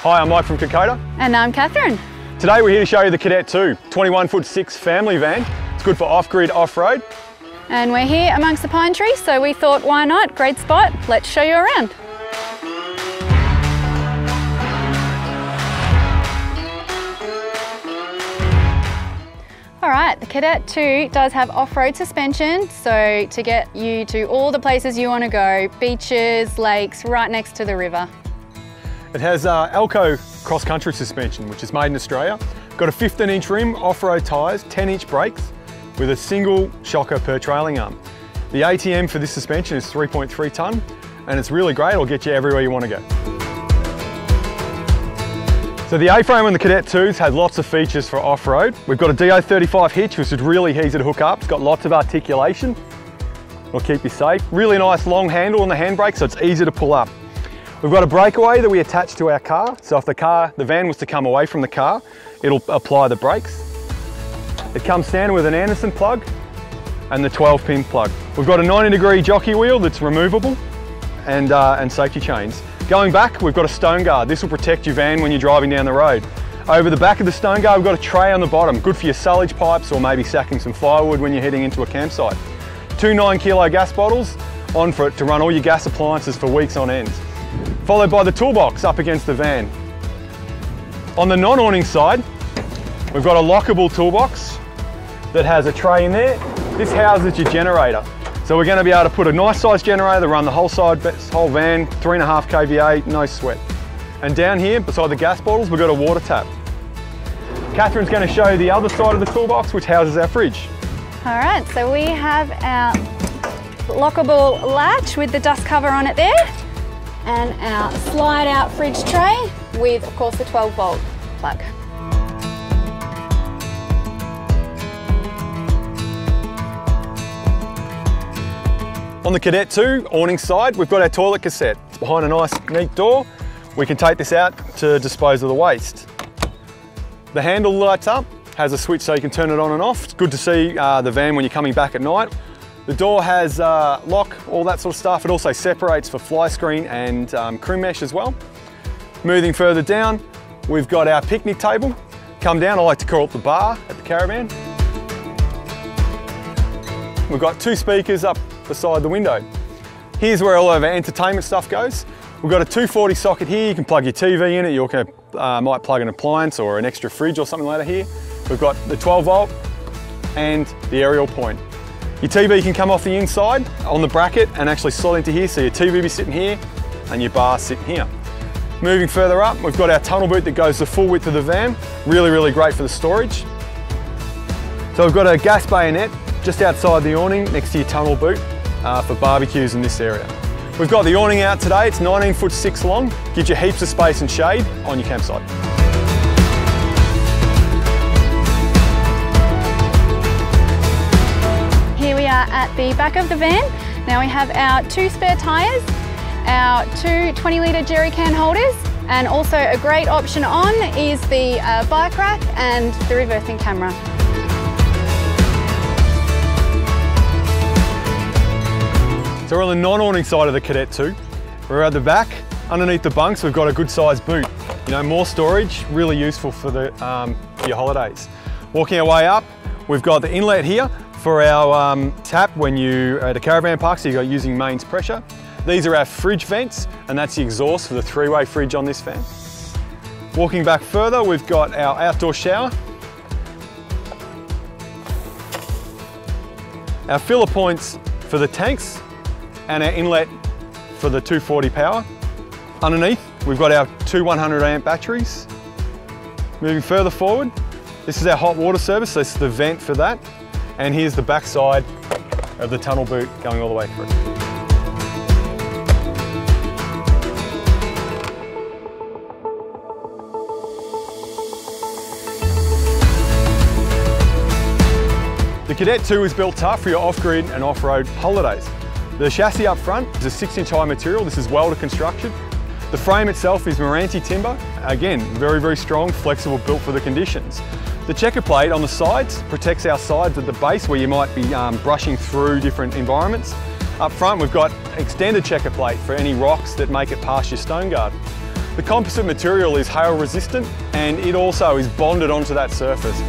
Hi, I'm Mike from Kokoda. And I'm Catherine. Today we're here to show you the Cadet 2, 21'6" family van. It's good for off-grid, off-road. And we're here amongst the pine trees, so we thought, why not? Great spot. Let's show you around. All right, the Cadet 2 does have off-road suspension, so to get you to all the places you want to go, beaches, lakes, right next to the river. It has Elco cross-country suspension, which is made in Australia. Got a 15-inch rim, off-road tyres, 10-inch brakes, with a single shocker per trailing arm. The ATM for this suspension is 3.3 tonne, and it's really great. It'll get you everywhere you want to go. So the A-frame on the Cadet 2s has lots of features for off-road. We've got a DO35 hitch, which is really easy to hook up. It's got lots of articulation. It'll keep you safe. Really nice long handle on the handbrake, so it's easy to pull up. We've got a breakaway that we attach to our car. So if the van was to come away from the car, it'll apply the brakes. It comes standard with an Anderson plug and the 12-pin plug. We've got a 90-degree jockey wheel that's removable and safety chains. Going back, we've got a stone guard. This will protect your van when you're driving down the road. Over the back of the stone guard, we've got a tray on the bottom, good for your silage pipes or maybe sacking some firewood when you're heading into a campsite. 2 9-kilo gas bottles on for it to run all your gas appliances for weeks on end. Followed by the toolbox up against the van. On the non-awning side, we've got a lockable toolbox that has a tray in there. This houses your generator. So we're going to be able to put a nice sized generator that run the whole van, 3.5 kVA, no sweat. And down here, beside the gas bottles, we've got a water tap. Catherine's going to show you the other side of the toolbox, which houses our fridge. All right, so we have our lockable latch with the dust cover on it there, and our slide out fridge tray with, of course, the 12-volt plug. On the Cadet 2 awning side, we've got our toilet cassette. It's behind a nice, neat door. We can take this out to dispose of the waste. The handle lights up, has a switch so you can turn it on and off. It's good to see the van when you're coming back at night. The door has lock, all that sort of stuff. It also separates for fly screen and crew mesh as well. Moving further down, we've got our picnic table. Come down, I like to call it the bar at the Caravan. We've got 2 speakers up beside the window. Here's where all of our entertainment stuff goes. We've got a 240 socket here. You can plug your TV in it. You might plug an appliance or an extra fridge or something like that here. We've got the 12-volt and the aerial point. Your TV can come off the inside on the bracket and actually slot into here, so your TV will be sitting here and your bar sitting here. Moving further up, we've got our tunnel boot that goes the full width of the van. Really, really great for the storage. So we've got a gas bayonet just outside the awning next to your tunnel boot for barbecues in this area. We've got the awning out today. It's 19'6" long, gives you heaps of space and shade on your campsite. At the back of the van, now we have our 2 spare tyres, our 2 20-litre jerry can holders, and also a great option on is the bike rack and the reversing camera. So we're on the non-awning side of the Cadet 2. We're at the back. Underneath the bunks, we've got a good sized boot. You know, more storage, really useful for your holidays. Walking our way up, we've got the inlet here for our tap when you're at a caravan park, so you're using mains pressure. These are our fridge vents, and that's the exhaust for the 3-way fridge on this van. Walking back further, we've got our outdoor shower. Our filler points for the tanks, and our inlet for the 240 power. Underneath, we've got our 2 100 amp batteries. Moving further forward, this is our hot water service, so this is the vent for that. And here's the back side of the tunnel boot going all the way through. The Cadet 2 is built tough for your off-grid and off-road holidays. The chassis up front is a 6-inch high material. This is welded construction. The frame itself is Meranti timber. Again, very, very strong, flexible, built for the conditions. The checker plate on the sides protects our sides at the base where you might be brushing through different environments. Up front we've got extended checker plate for any rocks that make it past your stone guard. The composite material is hail resistant and it also is bonded onto that surface.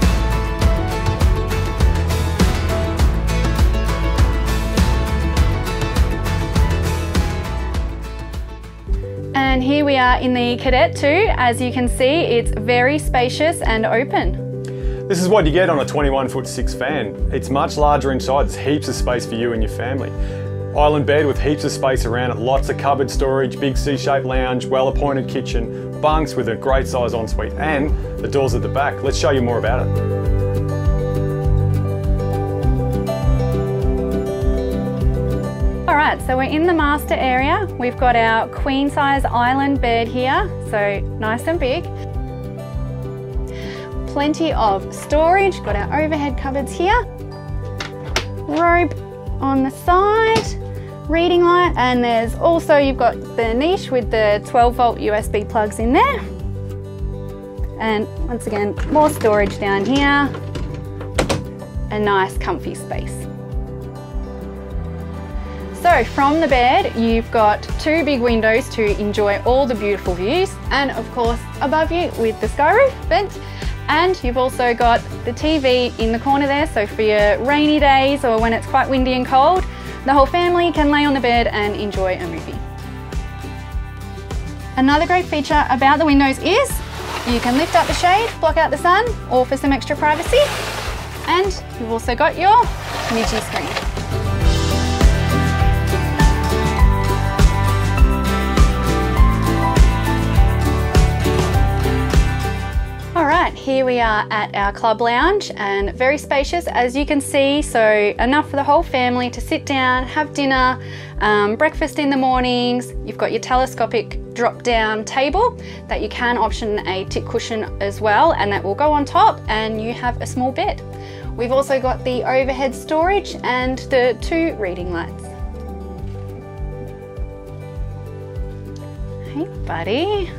And here we are in the Cadet 2. As you can see, it's very spacious and open. This is what you get on a 21'6" van. It's much larger inside, there's heaps of space for you and your family. Island bed with heaps of space around it, lots of cupboard storage, big C-shaped lounge, well-appointed kitchen, bunks with a great size ensuite, and the doors at the back. Let's show you more about it. Alright, so we're in the master area. We've got our queen size island bed here, so nice and big. Plenty of storage, got our overhead cupboards here. Robe on the side, reading light, and there's also, you've got the niche with the 12-volt USB plugs in there. And once again, more storage down here. A nice comfy space. So from the bed, you've got two big windows to enjoy all the beautiful views, and of course above you with the sky roof vent. And you've also got the TV in the corner there, so for your rainy days or when it's quite windy and cold, the whole family can lay on the bed and enjoy a movie. Another great feature about the windows is you can lift up the shade, block out the sun, or for some extra privacy. And you've also got your Niji screen. Alright, here we are at our club lounge, and very spacious as you can see, so enough for the whole family to sit down, have dinner, breakfast in the mornings. You've got your telescopic drop down table that you can option a tick cushion as well, and that will go on top, and you have a small bed. We've also got the overhead storage and the two reading lights. Hey buddy.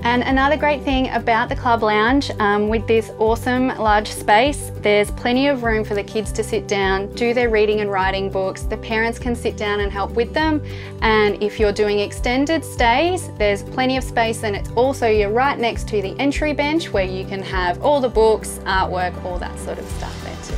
And another great thing about the club lounge, with this awesome large space, there's plenty of room for the kids to sit down, do their reading and writing books. The parents can sit down and help with them. And if you're doing extended stays, there's plenty of space, and it's also, you're right next to the entry bench where you can have all the books, artwork, all that sort of stuff there too.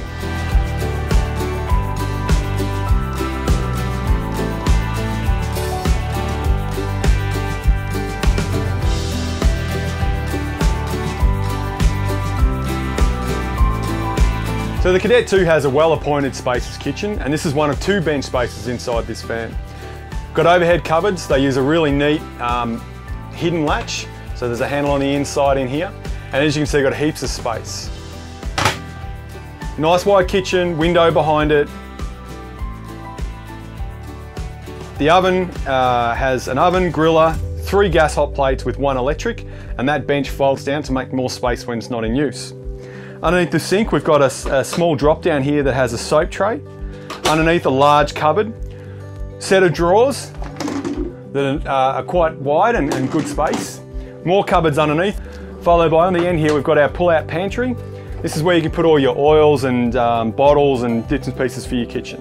So the Cadet 2 has a well-appointed spacious kitchen, and this is one of two bench spaces inside this van. Got overhead cupboards. They use a really neat hidden latch, so there's a handle on the inside in here, and as you can see, got heaps of space. Nice wide kitchen, window behind it. The oven has an oven, griller, 3 gas hot plates with 1 electric, and that bench folds down to make more space when it's not in use. Underneath the sink, we've got a small drop down here that has a soap tray. Underneath, a large cupboard, set of drawers that are quite wide and good space. More cupboards underneath, followed by on the end here, we've got our pull-out pantry. This is where you can put all your oils and bottles and bits and pieces for your kitchen.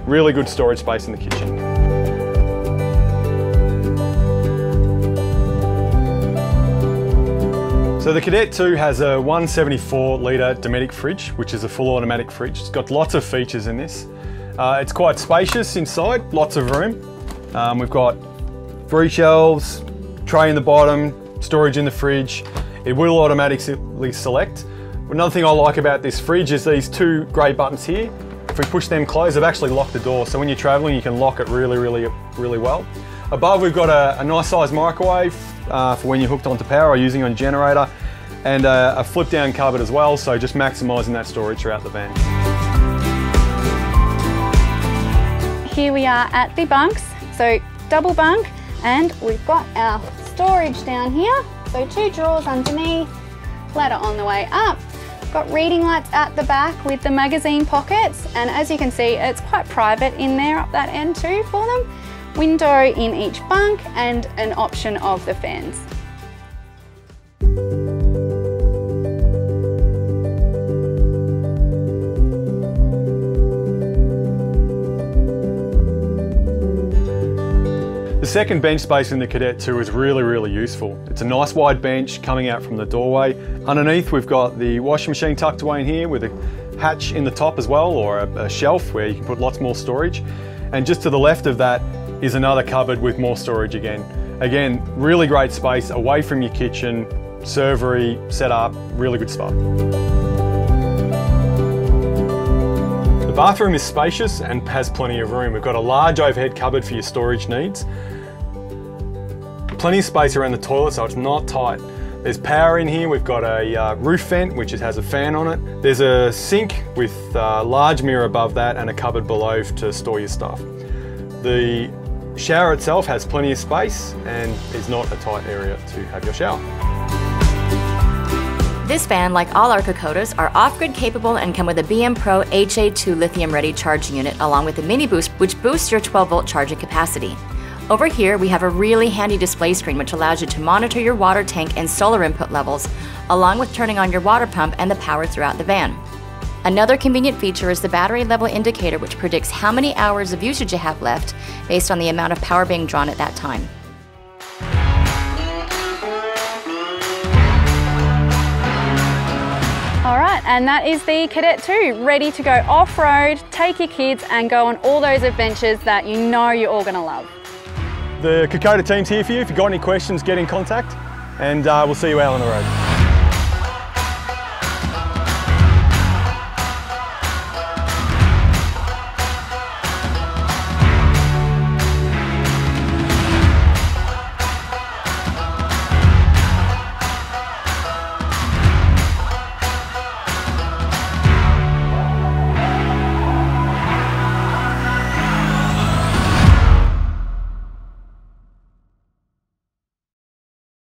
Really good storage space in the kitchen. So the Cadet 2 has a 174 litre Dometic fridge, which is a full automatic fridge. It's got lots of features in this. It's quite spacious inside, lots of room. We've got 3 shelves, tray in the bottom, storage in the fridge. It will automatically select. Another thing I like about this fridge is these 2 grey buttons here. If we push them closed, they've actually locked the door, so when you're travelling you can lock it really well. Above we've got a nice size microwave for when you're hooked onto power or using on your generator, and a flip down cupboard as well, so just maximising that storage throughout the van. Here we are at the bunks, so double bunk, and we've got our storage down here, so 2 drawers underneath, ladder on the way up. Got reading lights at the back with the magazine pockets, and as you can see, it's quite private in there up that end too for them. Window in each bunk and an option of the fans. second bench space in the Cadet 2 is really useful. It's a nice wide bench coming out from the doorway. Underneath we've got the washing machine tucked away in here with a hatch in the top as well, or a shelf where you can put lots more storage. And just to the left of that is another cupboard with more storage again. Again, really great space away from your kitchen, servery, set up, really good spot. The bathroom is spacious and has plenty of room. We've got a large overhead cupboard for your storage needs. Plenty of space around the toilet, so it's not tight. There's power in here. We've got a roof vent which has a fan on it. There's a sink with a large mirror above that and a cupboard below to store your stuff. The shower itself has plenty of space and is not a tight area to have your shower. This van, like all our Kokodas, are off-grid capable and come with a BM Pro HA2 lithium-ready charging unit along with a mini boost which boosts your 12-volt charging capacity. Over here we have a really handy display screen which allows you to monitor your water tank and solar input levels, along with turning on your water pump and the power throughout the van. Another convenient feature is the battery level indicator which predicts how many hours of usage you have left based on the amount of power being drawn at that time. Alright, and that is the Cadet 2, ready to go off-road, take your kids and go on all those adventures that you know you're all going to love. The Kokoda team's here for you. If you've got any questions, get in contact and we'll see you out on the road.